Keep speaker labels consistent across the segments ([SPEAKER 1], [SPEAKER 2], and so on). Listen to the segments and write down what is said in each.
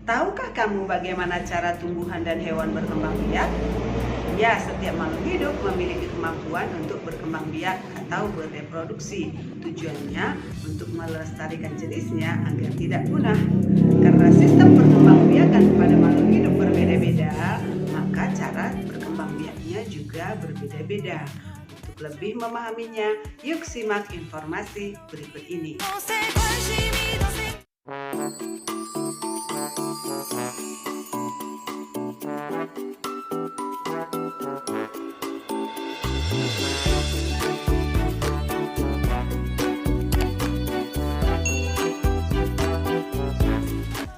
[SPEAKER 1] Tahukah kamu bagaimana cara tumbuhan dan hewan berkembang biak? Ya, setiap makhluk hidup memiliki kemampuan untuk berkembang biak atau bereproduksi. Tujuannya untuk melestarikan jenisnya agar tidak punah. Karena sistem perkembangbiakan pada makhluk hidup berbeda-beda, maka cara berkembang biaknya juga berbeda-beda. Untuk lebih memahaminya, yuk simak informasi berikut ini.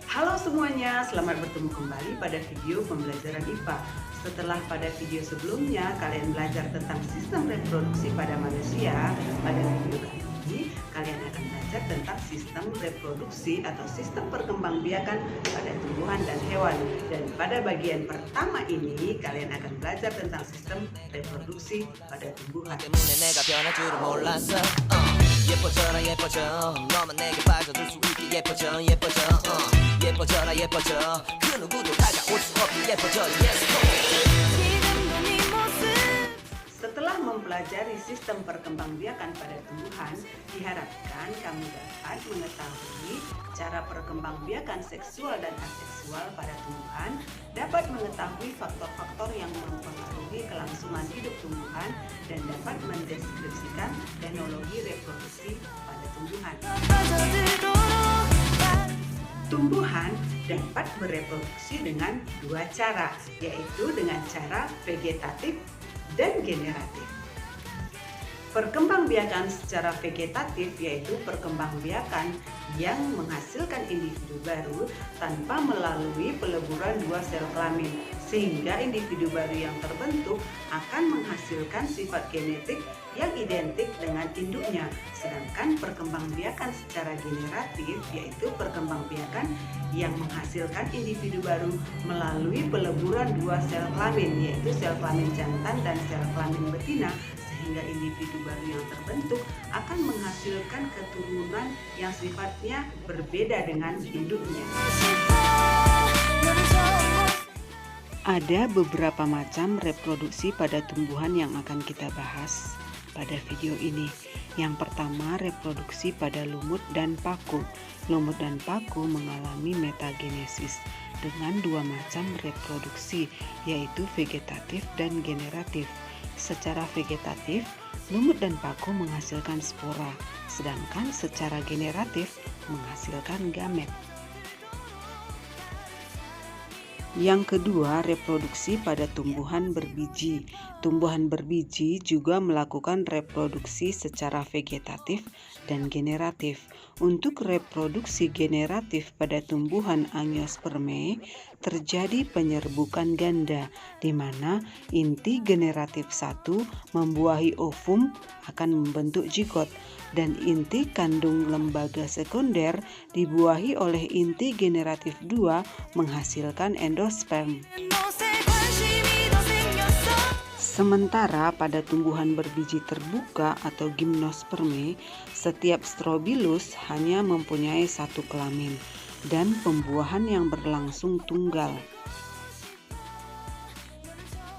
[SPEAKER 1] Halo semuanya, selamat bertemu kembali pada video pembelajaran IPA. Setelah pada video sebelumnya kalian belajar tentang sistem reproduksi pada manusia, pada video kali ini kalian akan belajar tentang sistem reproduksi atau sistem perkembangbiakan pada tumbuhan dan hewan. Dan pada bagian pertama ini kalian akan belajar tentang sistem reproduksi pada tumbuhan. 예뻐져라 예뻐져 너만 내게 빠져들 수 있게 예뻐져 예뻐져 예뻐져라 예뻐져 그 누구도 다가올 수 없게 예뻐져 yes Setelah mempelajari sistem perkembangbiakan pada tumbuhan, diharapkan kamu dapat mengetahui cara perkembangbiakan seksual dan aseksual pada tumbuhan, dapat mengetahui faktor-faktor yang mempengaruhi kelangsungan hidup tumbuhan, dan dapat mendeskripsikan teknologi reproduksi pada tumbuhan. Tumbuhan dapat bereproduksi dengan dua cara, yaitu dengan cara vegetatif dan generatif. Perkembangbiakan secara vegetatif yaitu perkembangbiakan yang menghasilkan individu baru tanpa melalui peleburan dua sel kelamin, sehingga individu baru yang terbentuk akan menghasilkan sifat genetik yang identik dengan induknya. Sedangkan perkembangbiakan secara generatif yaitu perkembangbiakan yang menghasilkan individu baru melalui peleburan dua sel kelamin, yaitu sel kelamin jantan dan sel kelamin betina, sehingga individu baru yang terbentuk akan menghasilkan keturunan yang sifatnya berbeda dengan induknya. Ada beberapa macam reproduksi pada tumbuhan yang akan kita bahas pada video ini. Yang pertama, reproduksi pada lumut dan paku. Lumut dan paku mengalami metagenesis dengan dua macam reproduksi, yaitu vegetatif dan generatif. Secara vegetatif, lumut dan paku menghasilkan spora, sedangkan secara generatif menghasilkan gamet. Yang kedua, reproduksi pada tumbuhan berbiji. Tumbuhan berbiji juga melakukan reproduksi secara vegetatif dan generatif. Untuk reproduksi generatif pada tumbuhan Angiospermae terjadi penyerbukan ganda, di mana inti generatif 1 membuahi ovum akan membentuk zigot, dan inti kandung lembaga sekunder dibuahi oleh inti generatif 2 menghasilkan endosperm. Sementara pada tumbuhan berbiji terbuka atau gimnospermae, setiap strobilus hanya mempunyai satu kelamin dan pembuahan yang berlangsung tunggal.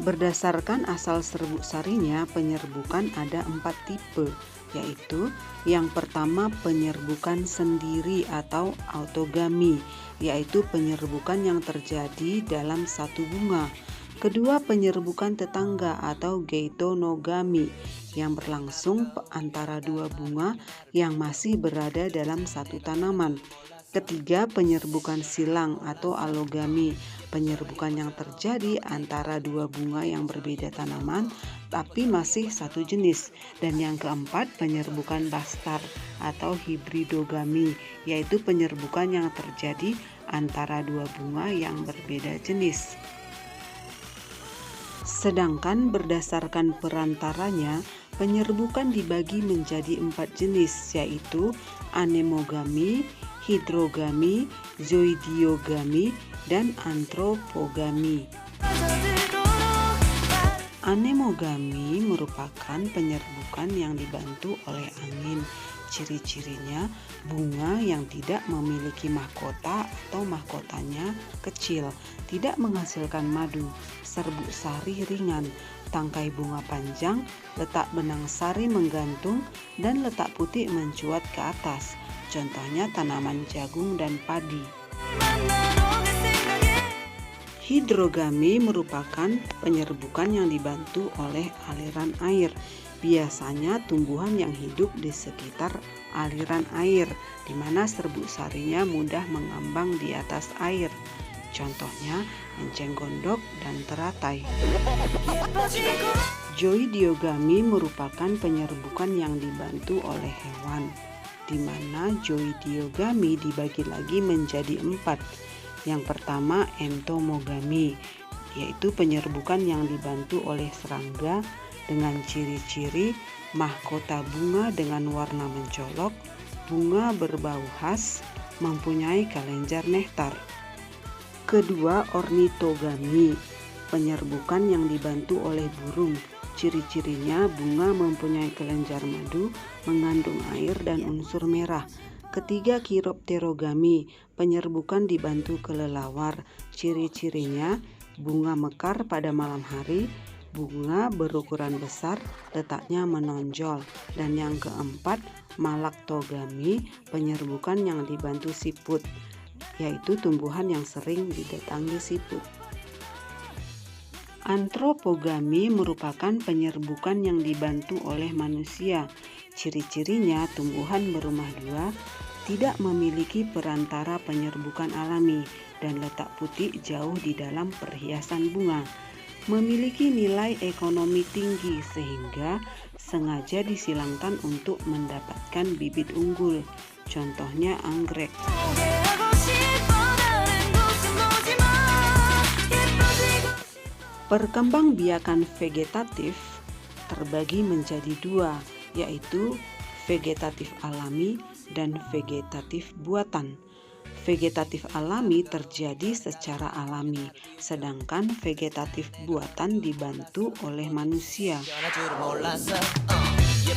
[SPEAKER 1] Berdasarkan asal serbuk sarinya, penyerbukan ada 4 tipe, yaitu yang pertama penyerbukan sendiri atau autogami, yaitu penyerbukan yang terjadi dalam satu bunga. Kedua, penyerbukan tetangga atau geitonogami yang berlangsung antara dua bunga yang masih berada dalam satu tanaman. Ketiga, penyerbukan silang atau alogami, penyerbukan yang terjadi antara dua bunga yang berbeda tanaman tapi masih satu jenis. Dan yang keempat, penyerbukan bastar atau hibridogami, yaitu penyerbukan yang terjadi antara dua bunga yang berbeda jenis. Sedangkan berdasarkan perantaranya, penyerbukan dibagi menjadi 4 jenis, yaitu anemogami, hidrogami, zoidiogami, dan antropogami. Anemogami merupakan penyerbukan yang dibantu oleh angin, Ciri-cirinya bunga yang tidak memiliki mahkota atau mahkotanya kecil, tidak menghasilkan madu, serbuk sari ringan, tangkai bunga panjang, letak benang sari menggantung, dan letak putih mencuat ke atas. Contohnya tanaman jagung dan padi. Hidrogami merupakan penyerbukan yang dibantu oleh aliran air. Biasanya tumbuhan yang hidup di sekitar aliran air, di mana serbuk sarinya mudah mengambang di atas air. Contohnya enceng gondok dan teratai. Zoidiogami merupakan penyerbukan yang dibantu oleh hewan, di mana zoidiogami dibagi lagi menjadi 4. Yang pertama entomogami, yaitu penyerbukan yang dibantu oleh serangga dengan ciri-ciri mahkota bunga dengan warna mencolok, bunga berbau khas, mempunyai kelenjar nektar. Kedua, ornitogami, penyerbukan yang dibantu oleh burung. Ciri-cirinya bunga mempunyai kelenjar madu, mengandung air dan unsur merah. Ketiga, kiropterogami, penyerbukan dibantu kelelawar. Ciri-cirinya bunga mekar pada malam hari, bunga berukuran besar, letaknya menonjol. Dan yang keempat, malaktogami, penyerbukan yang dibantu siput, yaitu tumbuhan yang sering didatangi siput. Antropogami merupakan penyerbukan yang dibantu oleh manusia. Ciri-cirinya tumbuhan berumah dua, tidak memiliki perantara penyerbukan alami, dan letak putih jauh di dalam perhiasan bunga. Memiliki nilai ekonomi tinggi sehingga sengaja disilangkan untuk mendapatkan bibit unggul. Contohnya anggrek. Perkembangbiakan vegetatif terbagi menjadi 2, yaitu vegetatif alami dan vegetatif buatan. Vegetatif alami terjadi secara alami, sedangkan vegetatif buatan dibantu oleh manusia.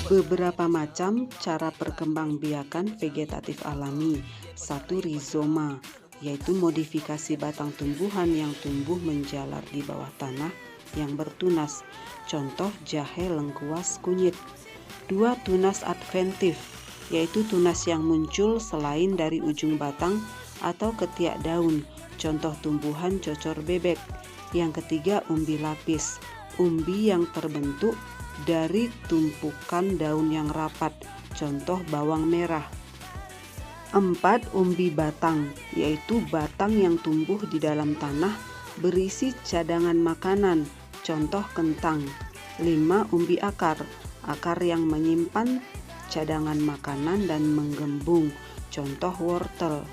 [SPEAKER 1] Beberapa macam cara perkembangbiakan vegetatif alami. 1. Rizoma, yaitu modifikasi batang tumbuhan yang tumbuh menjalar di bawah tanah yang bertunas. Contoh jahe lengkuas kunyit. 2. Tunas adventif, yaitu tunas yang muncul selain dari ujung batang atau ketiak daun. Contoh tumbuhan cocor bebek. Yang ketiga, umbi lapis, umbi yang terbentuk dari tumpukan daun yang rapat. Contoh bawang merah. 4. Umbi batang, yaitu batang yang tumbuh di dalam tanah berisi cadangan makanan. Contoh kentang. 5. Umbi akar, akar yang menyimpan cadangan makanan dan menggembung. Contoh wortel.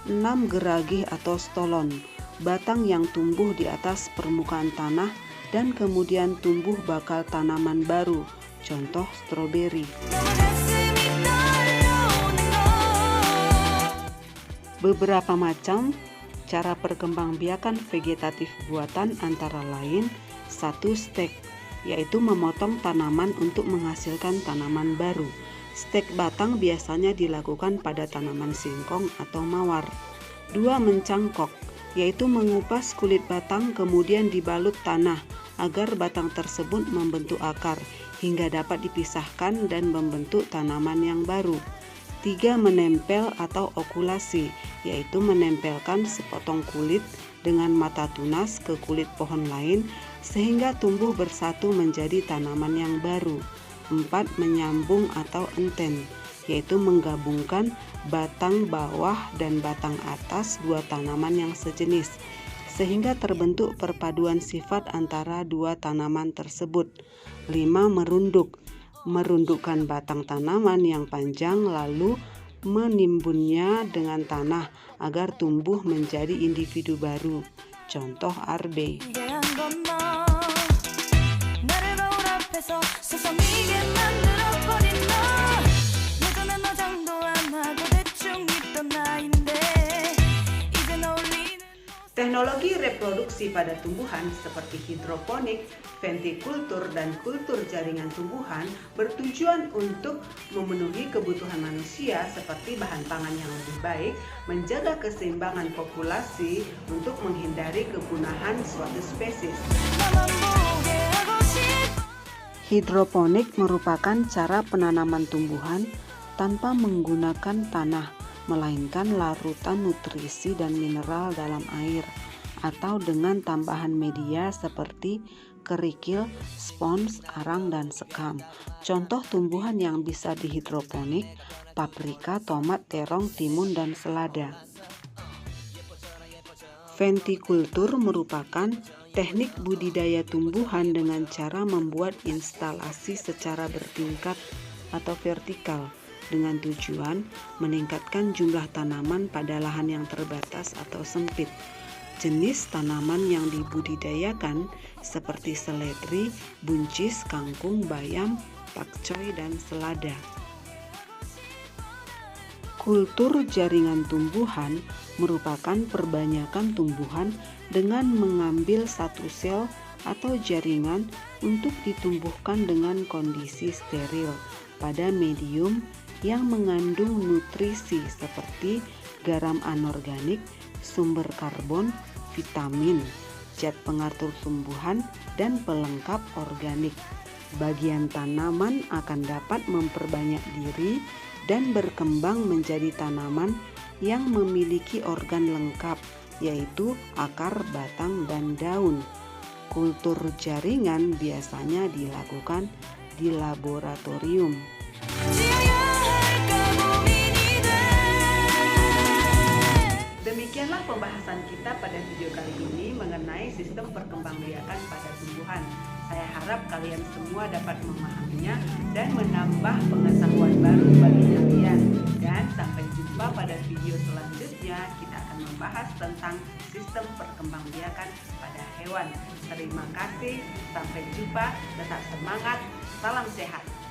[SPEAKER 1] 6. Geragih atau stolon, batang yang tumbuh di atas permukaan tanah dan kemudian tumbuh bakal tanaman baru. Contoh stroberi. Beberapa macam cara perkembangbiakan vegetatif buatan antara lain: 1. Stek, yaitu memotong tanaman untuk menghasilkan tanaman baru. Stek batang biasanya dilakukan pada tanaman singkong atau mawar. 2. Mencangkok, yaitu mengupas kulit batang kemudian dibalut tanah agar batang tersebut membentuk akar hingga dapat dipisahkan dan membentuk tanaman yang baru. 3. Menempel atau okulasi, yaitu menempelkan sepotong kulit dengan mata tunas ke kulit pohon lain sehingga tumbuh bersatu menjadi tanaman yang baru. 4. Menyambung atau enten, yaitu menggabungkan batang bawah dan batang atas dua tanaman yang sejenis sehingga terbentuk perpaduan sifat antara dua tanaman tersebut. 5. Merunduk, merundukkan batang tanaman yang panjang lalu menimbunnya dengan tanah agar tumbuh menjadi individu baru. Contoh arbe. Teknologi reproduksi pada tumbuhan seperti hidroponik, ventikultur, dan kultur jaringan tumbuhan bertujuan untuk memenuhi kebutuhan manusia seperti bahan pangan yang lebih baik, menjaga keseimbangan populasi untuk menghindari kepunahan suatu spesies. Hidroponik merupakan cara penanaman tumbuhan tanpa menggunakan tanah, melainkan larutan nutrisi dan mineral dalam air, atau dengan tambahan media seperti kerikil, spons, arang, dan sekam. Contoh tumbuhan yang bisa dihidroponik: paprika, tomat, terong, timun, dan selada. Ventikultur merupakan teknik budidaya tumbuhan dengan cara membuat instalasi secara bertingkat atau vertikal dengan tujuan meningkatkan jumlah tanaman pada lahan yang terbatas atau sempit. Jenis tanaman yang dibudidayakan seperti seledri, buncis, kangkung, bayam, pakcoy, dan selada. Kultur jaringan tumbuhan merupakan perbanyakan tumbuhan dengan mengambil satu sel atau jaringan untuk ditumbuhkan dengan kondisi steril pada medium yang mengandung nutrisi seperti garam anorganik, sumber karbon, vitamin, zat pengatur tumbuhan, dan pelengkap organik. Bagian tanaman akan dapat memperbanyak diri dan berkembang menjadi tanaman yang memiliki organ lengkap, yaitu akar, batang, dan daun. Kultur jaringan biasanya dilakukan di laboratorium. Demikianlah pembahasan kita pada video kali ini mengenai sistem perkembangbiakan pada tumbuhan. Saya harap kalian semua dapat memahaminya dan menambah pengetahuan baru bagi kalian. Dan sampai jumpa pada video selanjutnya, kita akan membahas tentang sistem perkembangbiakan pada hewan. Terima kasih, sampai jumpa, tetap semangat, salam sehat.